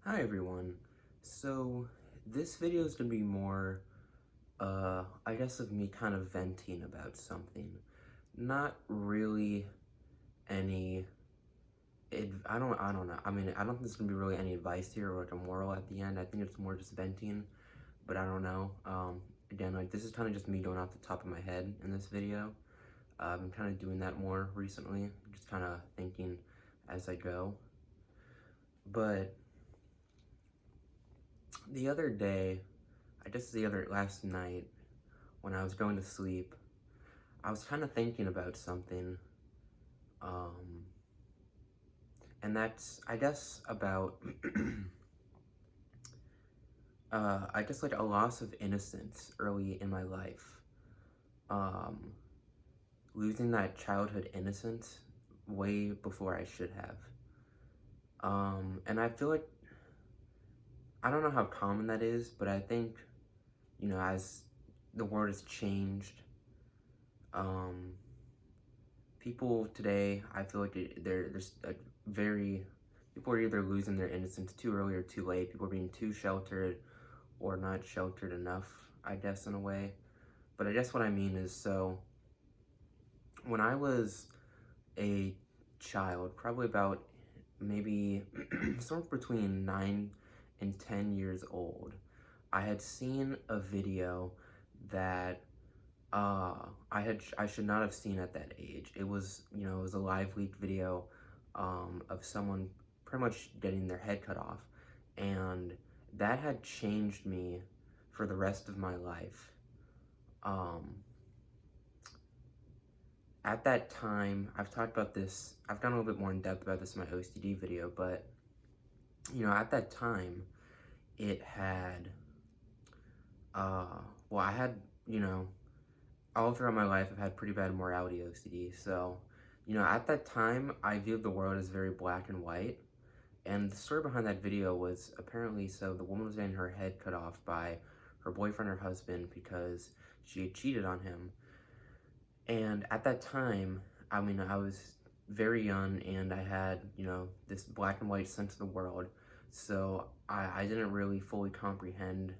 Hi everyone. So this video is gonna be more, I guess of me kind of venting about something. Not really any, I don't know. I mean, I don't think there's gonna be really any advice here or like a moral at the end. I think it's more just venting, but I don't know. Again, like this is kind of just me going off the top of my head in this video. I've been kind of doing that more recently, just kind of thinking as I go. But the other day, last night, when I was going to sleep, I was kind of thinking about something, um, and that's, I guess, about, I guess, like a loss of innocence early in my life. Um, Losing that childhood innocence way before I should have. And I feel like, I don't know how common that is, but I think, as the world has changed, um, people today, I feel like there's a very, people are either losing their innocence too early or too late. People are being too sheltered or not sheltered enough, I guess, in a way. But I guess what I mean is, so when I was a child, probably about maybe somewhere between 9 and 10 years old, I had seen a video that I should not have seen at that age. It was, it was a live leaked video of someone pretty much getting their head cut off, and that had changed me for the rest of my life. Um, at that time, I've talked about this, I've gone a little bit more in depth about this in my OCD video, but, at that time, it had, well, I had, all throughout my life, I've had pretty bad morality OCD. So, at that time, I viewed the world as very black and white. And the story behind that video was apparently, so the woman was getting her head cut off by her boyfriend or husband because she had cheated on him. And at that time, I mean, I was very young and I had, this black and white sense of the world. So I didn't really fully comprehend,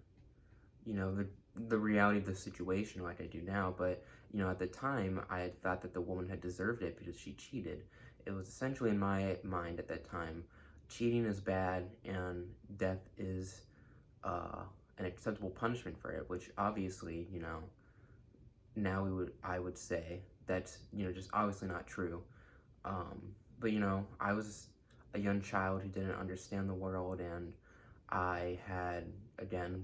the reality of the situation like I do now. But, at the time, I had thought that the woman had deserved it because she cheated. It was essentially in my mind at that time, cheating is bad and death is an acceptable punishment for it, which obviously, now I would say that's, just obviously not true. But, I was a young child who didn't understand the world, and I had, again,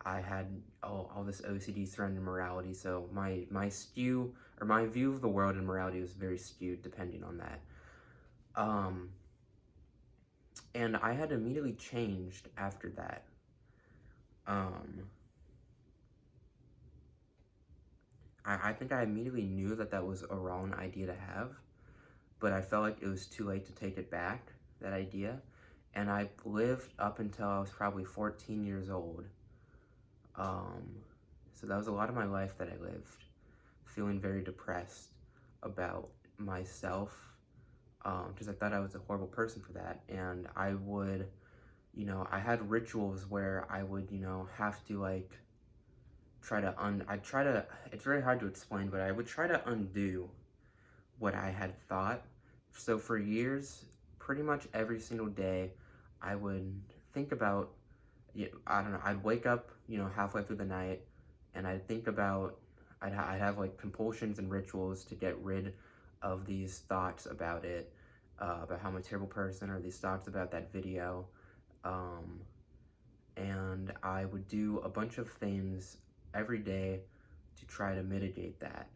I had all this OCD surrounding morality, so my view of the world and morality was very skewed depending on that. And I had immediately changed after that. I think I immediately knew that that was a wrong idea to have, but I felt like it was too late to take it back, that idea. And I lived up until I was probably 14 years old. So that was a lot of my life that I lived, feeling very depressed about myself, because I thought I was a horrible person for that. And I would, I had rituals where I would, have to like it's very hard to explain, but I would try to undo what I had thought. So for years, pretty much every single day, I would think about, I don't know, I'd wake up, halfway through the night, and I'd think about, I'd have like compulsions and rituals to get rid of these thoughts about it, about how I'm a terrible person, or these thoughts about that video. And I would do a bunch of things every day to try to mitigate that.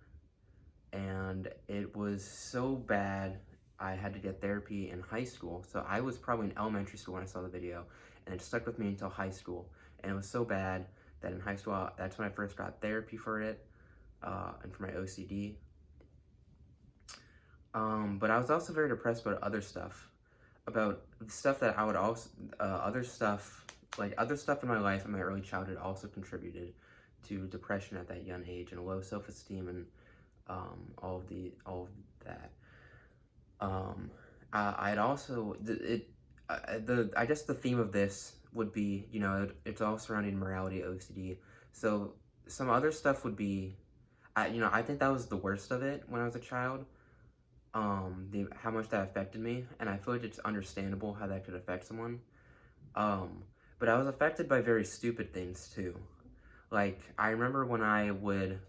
And it was so bad, I had to get therapy in high school. So I was probably in elementary school when I saw the video, and it stuck with me until high school. And it was so bad that in high school, that's when I first got therapy for it, and for my OCD. But I was also very depressed about other stuff, that I would also, other stuff in my life in my early childhood also contributed to depression at that young age, and low self-esteem, and all of that. I'd also, I guess the theme of this would be, it's all surrounding morality OCD. So some other stuff would be, I think that was the worst of it when I was a child. How much that affected me, and I feel like it's understandable how that could affect someone. Um, but I was affected by very stupid things too. Like I remember when I would,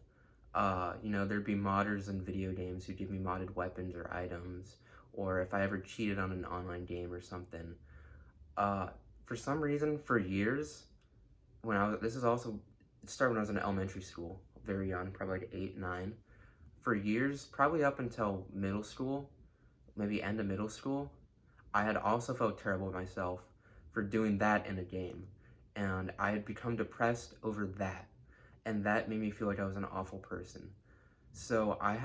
there'd be modders in video games who'd give me modded weapons or items, or if I ever cheated on an online game or something. Uh, for some reason, for years, this is also, it started when I was in elementary school, very young, probably like 8, 9. For years, probably up until middle school, maybe end of middle school, I had also felt terrible with myself for doing that in a game. And I had become depressed over that. And that made me feel like I was an awful person. So I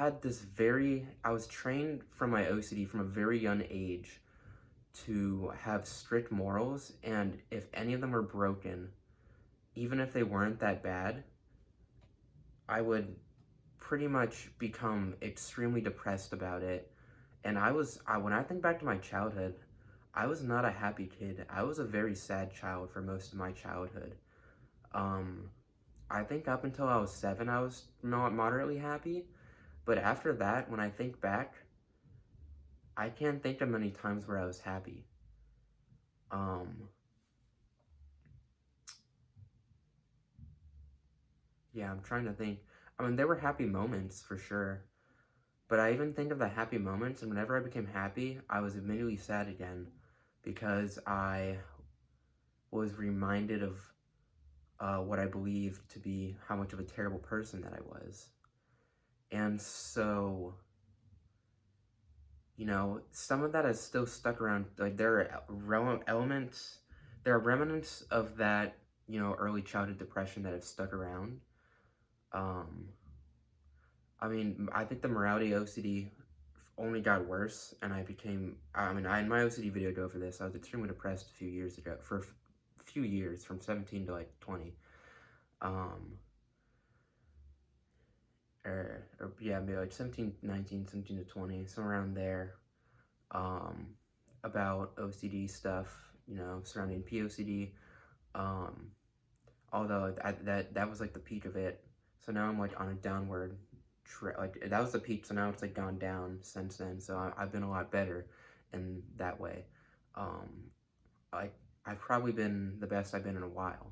was trained from my OCD from a very young age to have strict morals, and if any of them were broken, even if they weren't that bad, I would pretty much become extremely depressed about it. And when I think back to my childhood, I was not a happy kid. I was a very sad child for most of my childhood. Um, I think up until I was 7, I was not moderately happy. But after that, when I think back, I can't think of many times where I was happy. Um, yeah, I'm trying to think. I mean, there were happy moments for sure. But I even think of the happy moments, and whenever I became happy, I was immediately sad again because I was reminded of what I believed to be how much of a terrible person that I was. And so, some of that is still stuck around. Like, there are remnants of that, early childhood depression that have stuck around. Um, I mean, I think the morality OCD only got worse, and in my OCD video go for this, I was extremely depressed a few years ago, for a few years, from 17 to like 20. Um, yeah, maybe like 17, 19, 17 to 20, somewhere around there, um, about OCD stuff, surrounding POCD, um, although that was like the peak of it, so now I'm like on a downward, like that was the peak, so now it's like gone down since then, so I've been a lot better in that way, um, like, I've probably been the best I've been in a while.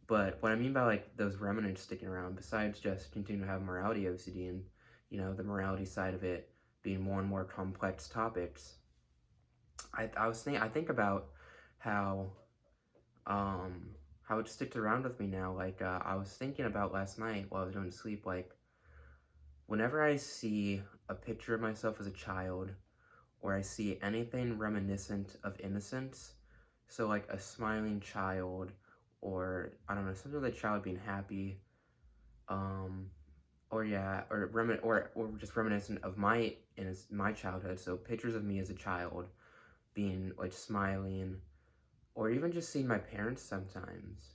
But what I mean by like those remnants sticking around, besides just continuing to have morality OCD and the morality side of it being more and more complex topics, I think about how how it sticks around with me now. Like I was thinking about last night while I was going to sleep. Like whenever I see a picture of myself as a child, or I see anything reminiscent of innocence, so like a smiling child, or I don't know, something with a child being happy, um, or yeah, or just reminiscent of my childhood. So pictures of me as a child being like smiling, or even just seeing my parents sometimes,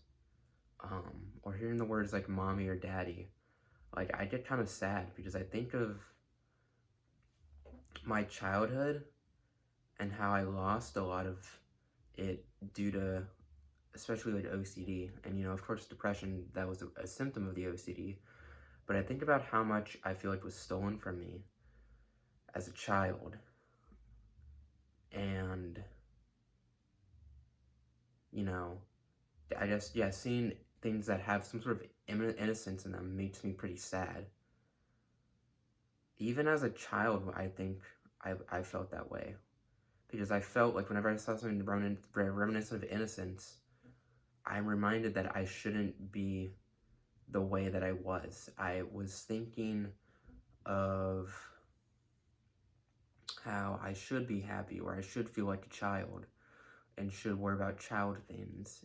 or hearing the words like mommy or daddy. Like I get kind of sad because I think of my childhood and how I lost a lot of it due to especially like OCD, and of course depression, that was a symptom of the OCD, but I think about how much I feel like was stolen from me as a child, and you know, I guess, yeah, seeing things that have some sort of innocence in them makes me pretty sad. Even as a child, I think I felt that way, because I felt like whenever I saw something reminiscent of innocence, I'm reminded that I shouldn't be the way that I was. I was thinking of how I should be happy, or I should feel like a child, and should worry about child things,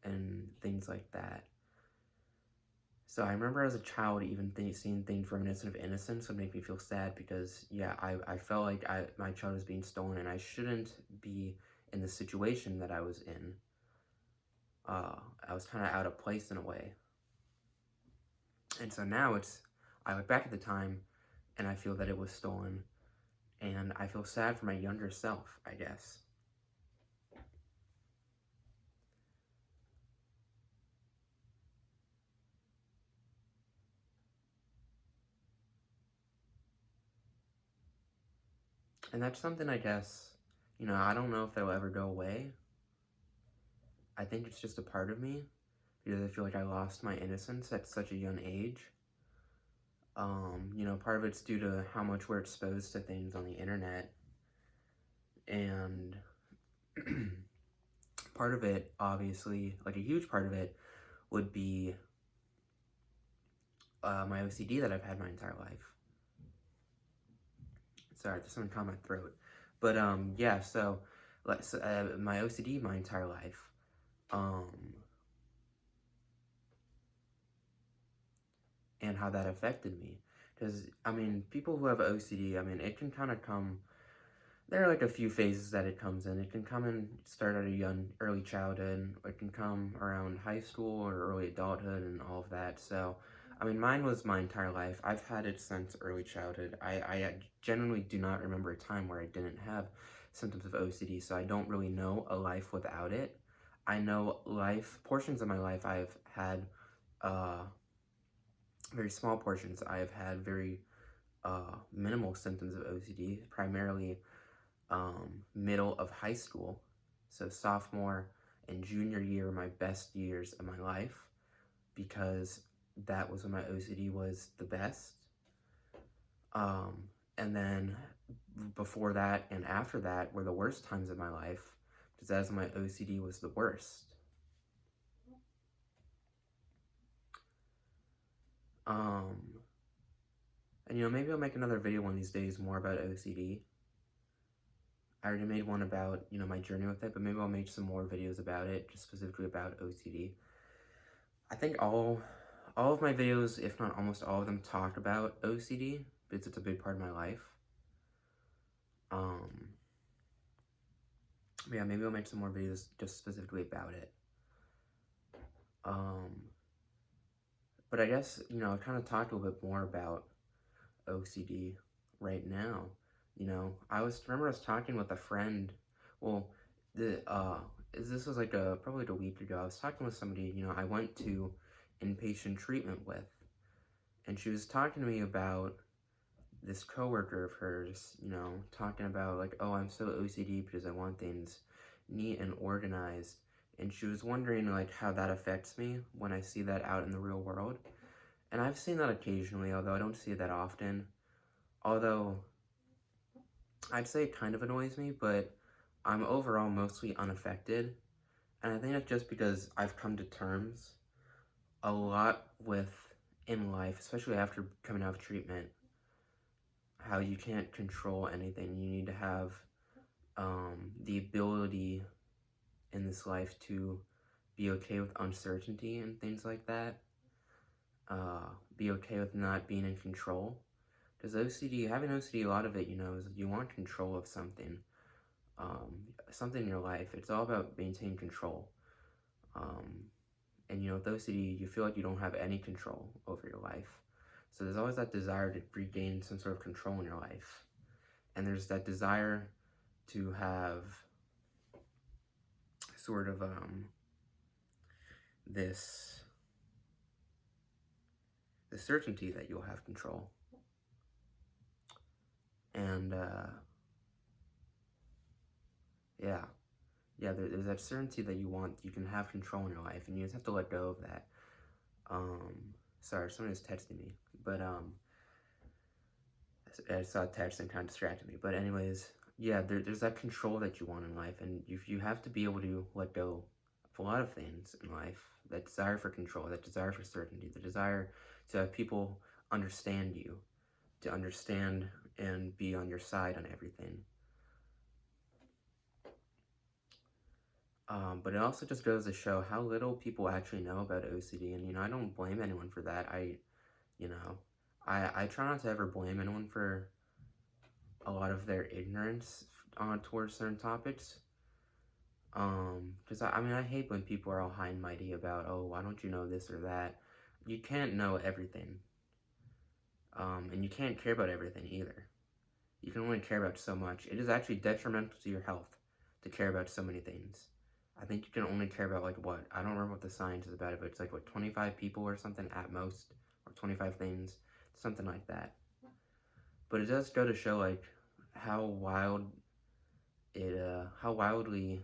and things like that. So I remember as a child, even seeing things reminiscent of innocence would make me feel sad, because, yeah, I felt like my child was being stolen, and I shouldn't be in the situation that I was in. I was kind of out of place in a way. And so now I look back at the time, and I feel that it was stolen, and I feel sad for my younger self, I guess. And that's something I guess, I don't know if that'll ever go away. I think it's just a part of me because I feel like I lost my innocence at such a young age. Part of it's due to how much we're exposed to things on the internet, and part of it, obviously, like a huge part of it, would be my OCD that I've had my entire life. Sorry, there's something caught my throat. But yeah, so my OCD my entire life. Um, and how that affected me. Because, I mean, people who have OCD, I mean, it can kind of come, there are like a few phases that it comes in. It can come and start at a young, early childhood, it can come around high school or early adulthood and all of that. So, I mean, mine was my entire life. I've had it since early childhood. I generally do not remember a time where I didn't have symptoms of OCD, so I don't really know a life without it. I know portions of my life I've had, uh, very small portions. I have had very minimal symptoms of OCD, primarily middle of high school. So sophomore and junior year were my best years of my life because that was when my OCD was the best. And then before that and after that were the worst times of my life because as my OCD was the worst. Um, and maybe I'll make another video one of these days more about OCD. I already made one about, my journey with it, but maybe I'll make some more videos about it, just specifically about OCD. I think all of my videos, if not almost all of them, talk about OCD, because it's a big part of my life. Yeah, maybe I'll make some more videos just specifically about it. But I guess, I kind of talked a little bit more about OCD right now. I was talking with a friend. Well, this was like probably like a week ago. I was talking with somebody. I went to inpatient treatment with, and she was talking to me about this coworker of hers. Talking about like, oh, I'm so OCD because I want things neat and organized, and she was wondering like how that affects me when I see that out in the real world. And I've seen that occasionally, although I don't see it that often. Although I'd say it kind of annoys me, but I'm overall mostly unaffected. And I think that's just because I've come to terms a lot with in life, especially after coming out of treatment, how you can't control anything. You need to have the ability in this life to be okay with uncertainty and things like that. Be okay with not being in control. Because having OCD, a lot of it, is you want control of something. Something in your life. It's all about maintaining control. And with OCD, you feel like you don't have any control over your life. So there's always that desire to regain some sort of control in your life. And there's that desire to have sort of this certainty that you'll have control. And yeah, there's that certainty that you can have control in your life, and you just have to let go of that. Sorry, someone is texting me, but I saw a text and kind of distracted me. But anyways, yeah, there's that control that you want in life, and you have to be able to let go of a lot of things in life. That desire for control, that desire for certainty, the desire to have people understand you, to understand and be on your side on everything. But it also just goes to show how little people actually know about OCD, and I don't blame anyone for that. I try not to ever blame anyone for a lot of their ignorance towards certain topics. Because I hate when people are all high and mighty about, oh, why don't you know this or that? You can't know everything. And you can't care about everything either. You can only care about so much. It is actually detrimental to your health to care about so many things. I think you can only care about like what? I don't remember what the science is about it, but it's like what, 25 people or something at most, or 25 things, something like that. But it does go to show like how how wildly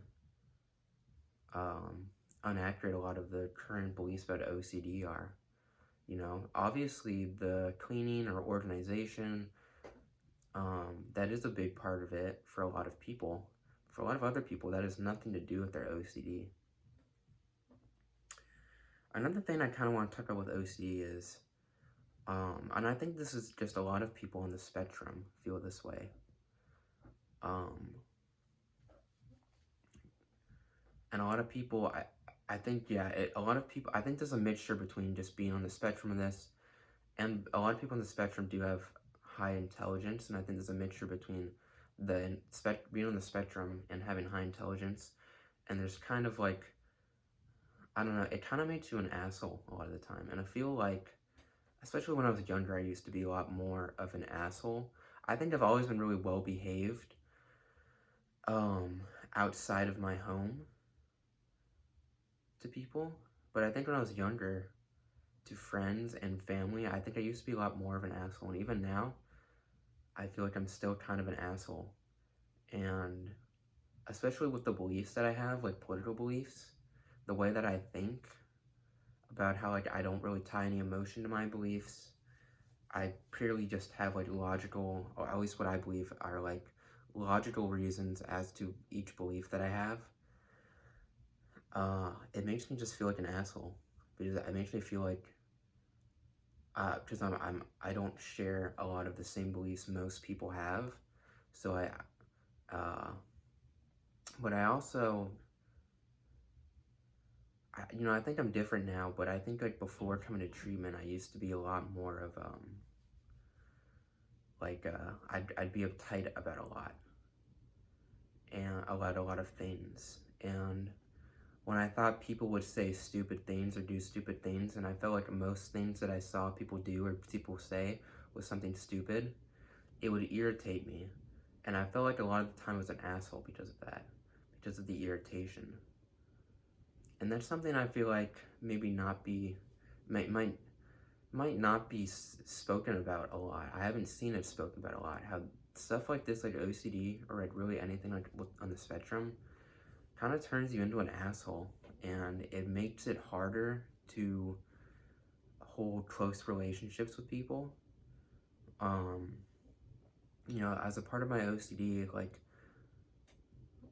um, inaccurate a lot of the current beliefs about OCD are. You know, obviously the cleaning or organization, that is a big part of it for a lot of people. For a lot of other people, that has nothing to do with their OCD. Another thing I kind of want to talk about with OCD is, and I think this is just a lot of people on the spectrum feel this way. Um, and a lot of people, I think, yeah, a lot of people, I think there's a mixture between just being on the spectrum of this, and a lot of people on the spectrum do have high intelligence, and I think there's a mixture between being on the spectrum and having high intelligence, and there's kind of like, I don't know, it kind of makes you an asshole a lot of the time, and I feel like, especially when I was younger, I used to be a lot more of an asshole. I think I've always been really well behaved, um, outside of my home to people, but I think when I was younger, to friends and family, I think I used to be a lot more of an asshole, and even now, I feel like I'm still kind of an asshole, and especially with the beliefs that I have, like political beliefs, the way that I think about how, like, I don't really tie any emotion to my beliefs. I purely just have, like, logical, or at least what I believe are, like, logical reasons as to each belief that I have. It makes me just feel like an asshole, because it makes me feel like, because I don't share a lot of the same beliefs most people have, so uh, but I also, I think I'm different now, but I think, like, before coming to treatment, I used to be a lot more of, I'd be uptight about a lot, and about a lot of things, and when I thought people would say stupid things or do stupid things, and I felt like most things that I saw people do or people say was something stupid, it would irritate me, and I felt like a lot of the time I was an asshole because of that, because of the irritation. And that's something I feel like maybe not be, might not be spoken about a lot. I haven't seen it spoken about a lot. How stuff like this, like OCD or like really anything like on the spectrum, kind of turns you into an asshole, and it makes it harder to hold close relationships with people. Um, as a part of my OCD, like,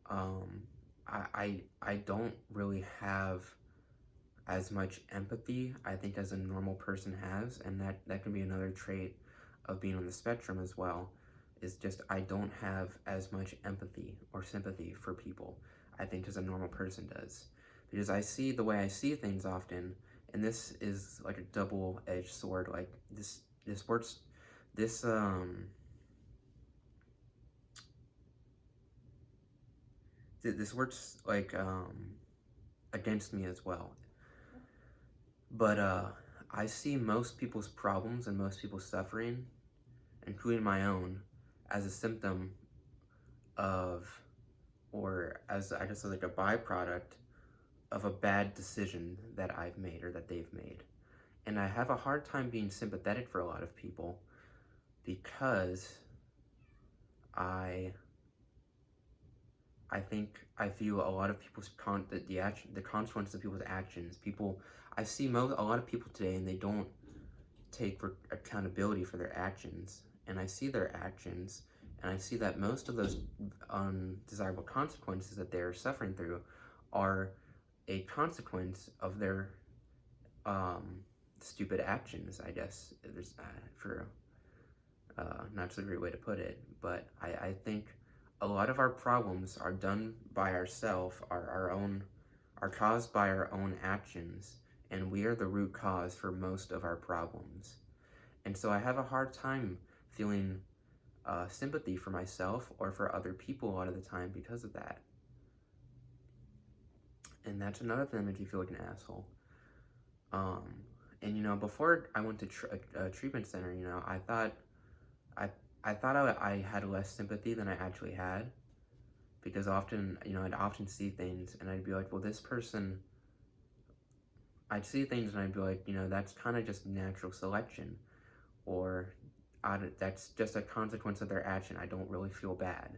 um, I don't really have as much empathy, I think, as a normal person has, and that can be another trait of being on the spectrum as well, is just I don't have as much empathy or sympathy for people, I think, as a normal person does. Because I see the way I see things often, and this is like a double-edged sword, like this works, this, this works, like, against me as well. But I see most people's problems and most people's suffering, including my own, as a symptom of, or as, I guess, like a byproduct of a bad decision that I've made or that they've made. And I have a hard time being sympathetic for a lot of people because I think I feel a lot of people's the consequences of people's actions. I see a lot of people today, and they don't take accountability for their actions. And I see their actions, and I see that most of those undesirable consequences that they're suffering through are a consequence of their stupid actions, I guess. There's for not so great way to put it, but I think a lot of our problems are done by ourselves, are caused by our own actions, and we are the root cause for most of our problems. And so I have a hard time feeling sympathy for myself or for other people a lot of the time because of that. And that's another thing that makes me feel like an asshole. And before I went to a treatment center, I I thought I had less sympathy than I actually had, because often, I'd often see things and I'd be like, well, this person, I'd see things and I'd be like, that's kind of just natural selection, or that's just a consequence of their action. I don't really feel bad.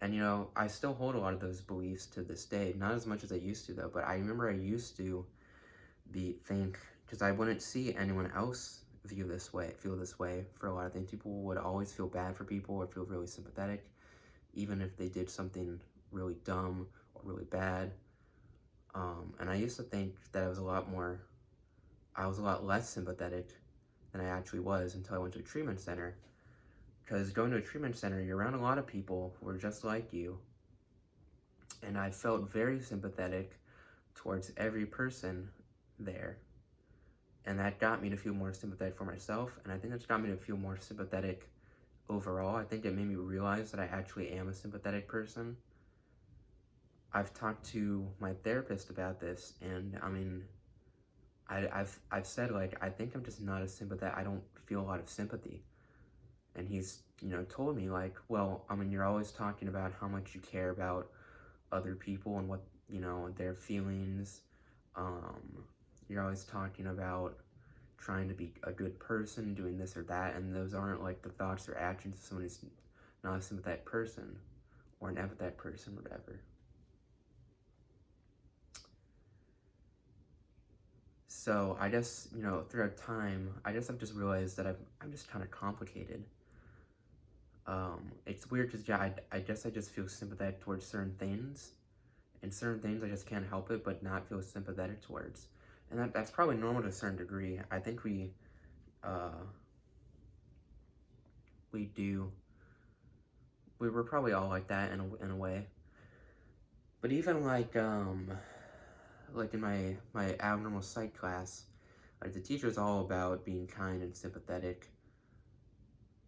And I still hold a lot of those beliefs to this day. Not as much as I used to though, but I remember I used to think, because I wouldn't see anyone else feel this way for a lot of things. People would always feel bad for people or feel really sympathetic, even if they did something really dumb or really bad. And I used to think that I was a lot less sympathetic than I actually was until I went to a treatment center. Because going to a treatment center, you're around a lot of people who are just like you, and I felt very sympathetic towards every person there. And that got me to feel more sympathetic for myself, and I think that's got me to feel more sympathetic overall. I think it made me realize that I actually am a sympathetic person. I've talked to my therapist about this, and I mean, I've said, like, I think I'm just not a sympathetic. I don't feel a lot of sympathy. And he's, told me, like, well, I mean, you're always talking about how much you care about other people and what, their feelings. You're always talking about trying to be a good person, doing this or that, and those aren't, like, the thoughts or actions of someone who's not a sympathetic person or an empathetic person, whatever. So I guess, throughout time, I guess I've just realized that I'm just kind of complicated. It's weird because, yeah, I guess I just feel sympathetic towards certain things, and certain things I just can't help it but not feel sympathetic towards. And that's probably normal to a certain degree. I think we're probably all like that in a way. But even like in my abnormal psych class, like the teacher's all about being kind and sympathetic,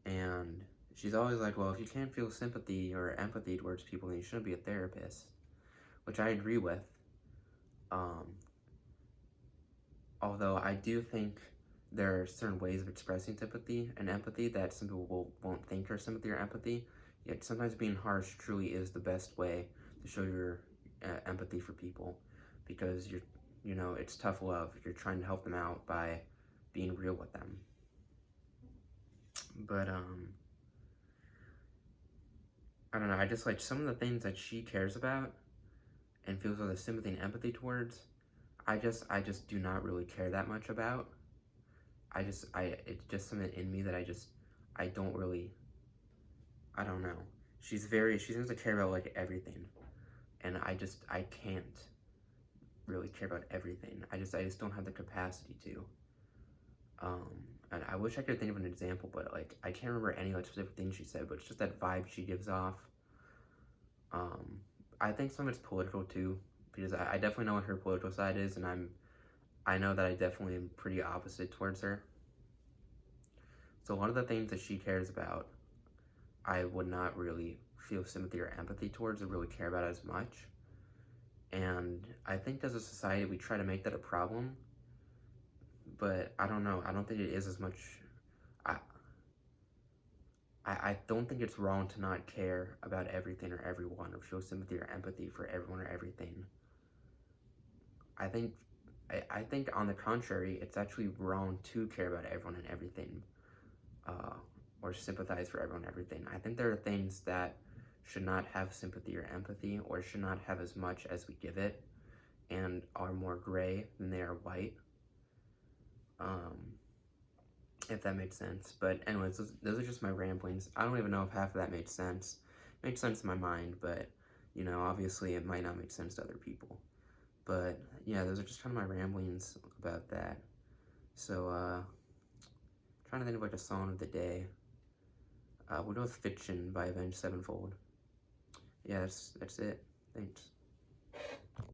and she's always like, well, if you can't feel sympathy or empathy towards people, then you shouldn't be a therapist, which I agree with. Although I do think there are certain ways of expressing sympathy and empathy that some people won't think are sympathy or empathy, yet sometimes being harsh truly is the best way to show your empathy for people, because it's tough love. You're trying to help them out by being real with them. But I don't know, I just like some of the things that she cares about and feels all the sympathy and empathy towards, I just do not really care that much about. It's just something in me that I don't really, I don't know. She seems to care about like everything, and I can't really care about everything. I just don't have the capacity to. And I wish I could think of an example, but like I can't remember any like specific thing she said, but it's just that vibe she gives off. I think some of it's political too, because I definitely know what her political side is, and I know that I definitely am pretty opposite towards her. So a lot of the things that she cares about, I would not really feel sympathy or empathy towards or really care about as much. And I think as a society, we try to make that a problem, but I don't know. I don't think it is as much. I don't think it's wrong to not care about everything or everyone or show sympathy or empathy for everyone or everything. I think on the contrary, it's actually wrong to care about everyone and everything, or sympathize for everyone and everything. I think there are things that should not have sympathy or empathy, or should not have as much as we give it, and are more gray than they are white. If that makes sense. But anyways, those are just my ramblings. I don't even know if half of that made sense. It makes sense in my mind, but obviously it might not make sense to other people. But yeah, those are just kind of my ramblings about that. So trying to think of like a song of the day. We'll go with Fiction by Avenged Sevenfold. Yeah, that's it. Thanks.